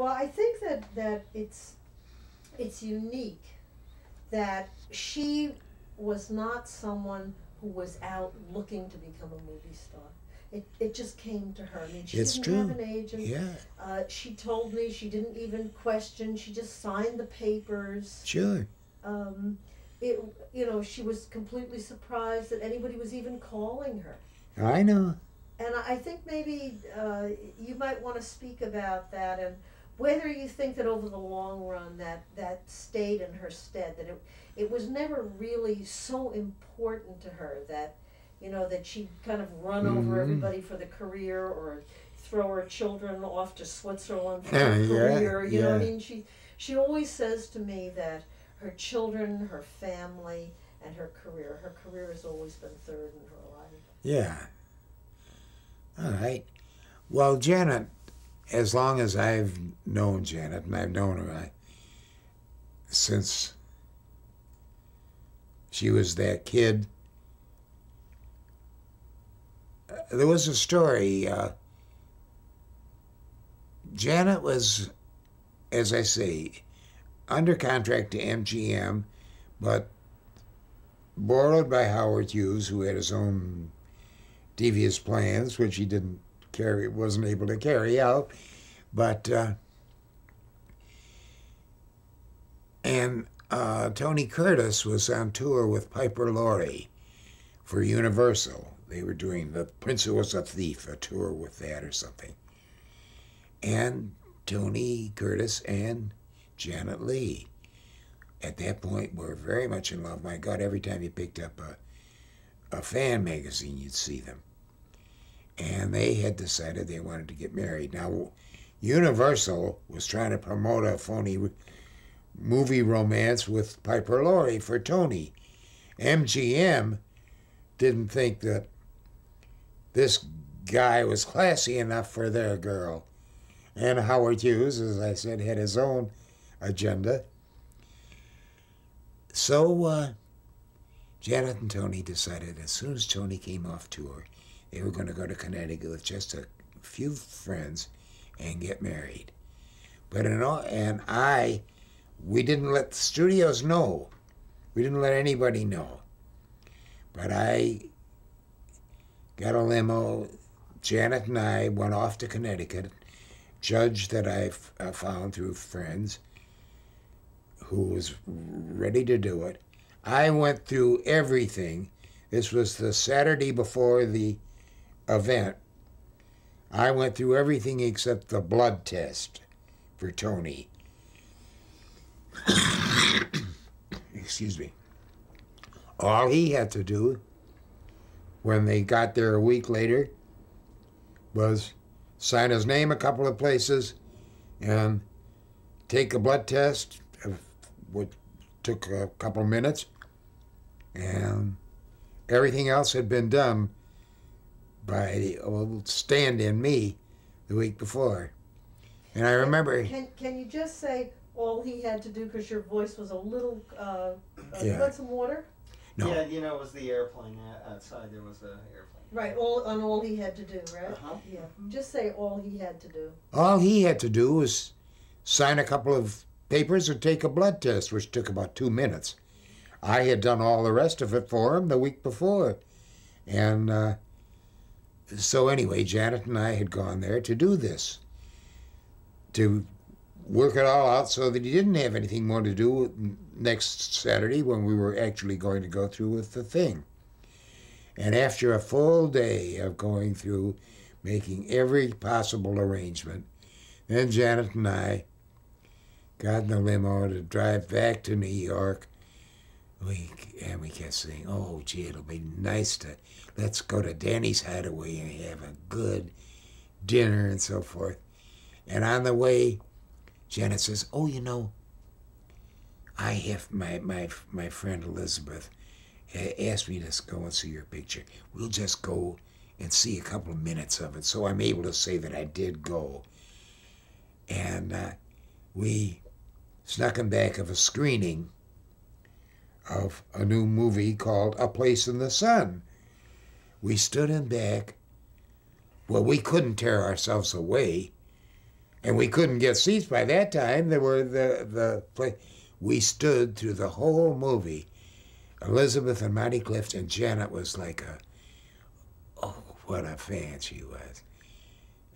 Well, I think that it's unique that she was not someone who was out looking to become a movie star. It just came to her. I mean, she didn't have an agent. Yeah. She told me she didn't even question. She just signed the papers. Sure. She was completely surprised that anybody was even calling her. I know. And I think maybe you might want to speak about that and whether you think that over the long run that stayed in her stead, that it was never really so important to her that, that she'd kind of run over everybody for the career or throw her children off to Switzerland for the career. You know what I mean? She always says to me that her children, her family, and her career has always been third in her life. Yeah. All right. Well, Janet, as long as I've known Janet, and I've known her since she was that kid, there was a story. Janet was, as I say, under contract to MGM, but borrowed by Howard Hughes, who had his own devious plans, which he wasn't able to carry out. But Tony Curtis was on tour with Piper Laurie for Universal. They were doing The Prince Who Was a Thief, a tour with that or something. And Tony Curtis and Janet Leigh, at that point, were very much in love. My God, every time you picked up a fan magazine, you'd see them. And they had decided they wanted to get married. Now, Universal was trying to promote a phony movie romance with Piper Laurie for Tony. MGM didn't think that this guy was classy enough for their girl. And Howard Hughes, as I said, had his own agenda. So Janet and Tony decided as soon as Tony came off tour, they were going to go to Connecticut with just a few friends and get married. But we didn't let the studios know. We didn't let anybody know. But I got a limo. Janet and I went off to Connecticut. Judge that I found through friends who was ready to do it. I went through everything. This was the Saturday before the event. I went through everything except the blood test for Tony. Excuse me. All he had to do when they got there a week later was sign his name a couple of places and take a blood test, which took a couple minutes, and everything else had been done by the old stand-in me the week before. And I remember... Can you just say all he had to do, because your voice was a little... Yeah. You want some water? No. Yeah, it was the airplane outside. There was an airplane. Right, all he had to do, right? Uh-huh. Yeah. Just say all he had to do. All he had to do was sign a couple of papers or take a blood test, which took about 2 minutes. I had done all the rest of it for him the week before. And so anyway, Janet and I had gone there to do this, to work it all out so that he didn't have anything more to do next Saturday when we were actually going to go through with the thing. And after a full day of going through, making every possible arrangement, then Janet and I got in the limo to drive back to New York. And we kept saying, oh, gee, it'll be nice let's go to Danny's Hideaway and have a good dinner and so forth. And on the way, Janet says, oh, I have my friend Elizabeth asked me to go and see your picture. We'll just go and see a couple of minutes of it. So I'm able to say that I did go. And we snuck him back of a screening of a new movie called A Place in the Sun. We stood in back. Well, we couldn't tear ourselves away. And we couldn't get seats by that time. There were the play. We stood through the whole movie. Elizabeth and Monty Clift, and Janet was like oh, what a fan she was.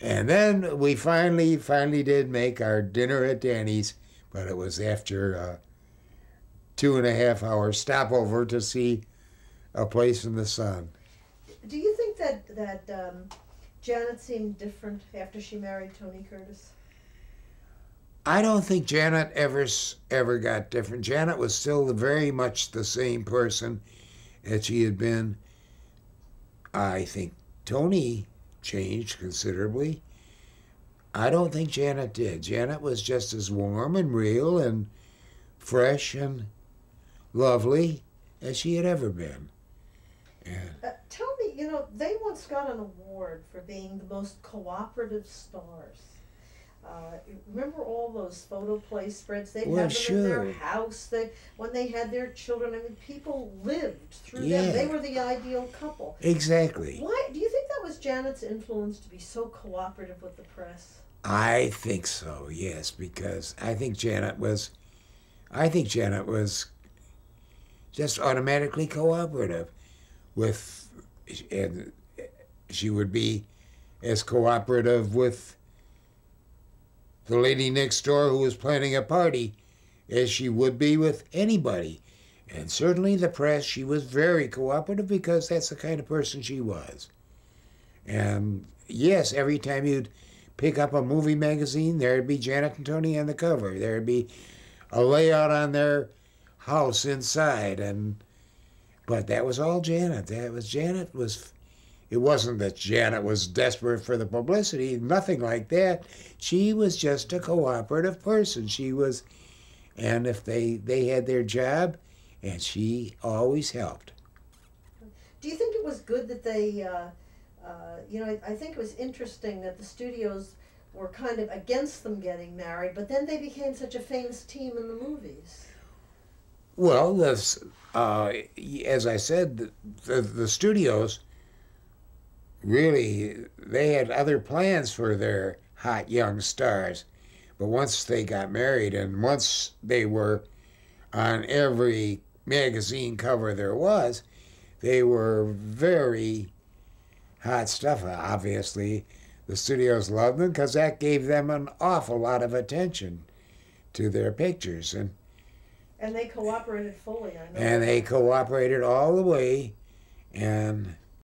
And then we finally did make our dinner at Danny's, but it was after a 2.5-hour stopover to see A Place in the Sun. Do you think that Janet seemed different after she married Tony Curtis? I don't think Janet ever got different. Janet was still very much the same person that she had been. I think Tony changed considerably. I don't think Janet did. Janet was just as warm and real and fresh and lovely as she had ever been. And Tell me, they once got an award for being the most cooperative stars. Remember all those photo play spreads? They'd have them in their house. When they had their children, I mean, people lived through them. They were the ideal couple. Exactly. Why do you think that was Janet's influence to be so cooperative with the press? I think so, yes, because I think Janet was just automatically cooperative with, and she would be as cooperative with the lady next door who was planning a party as she would be with anybody. And certainly the press, she was very cooperative because that's the kind of person she was. And yes, every time you'd pick up a movie magazine, there'd be Janet and Tony on the cover. There'd be a layout on their house inside, but that was all Janet. It wasn't that Janet was desperate for the publicity, nothing like that. She was just a cooperative person. And if they had their job, and she always helped. Do you think it was good that they, I think it was interesting that the studios were kind of against them getting married, but then they became such a famous team in the movies? Well, as I said, the studios really, they had other plans for their hot young stars. But once they got married and once they were on every magazine cover there was, they were very hot stuff. Obviously, the studios loved them because that gave them an awful lot of attention to their pictures. And they cooperated fully, I know. And they cooperated all the way. And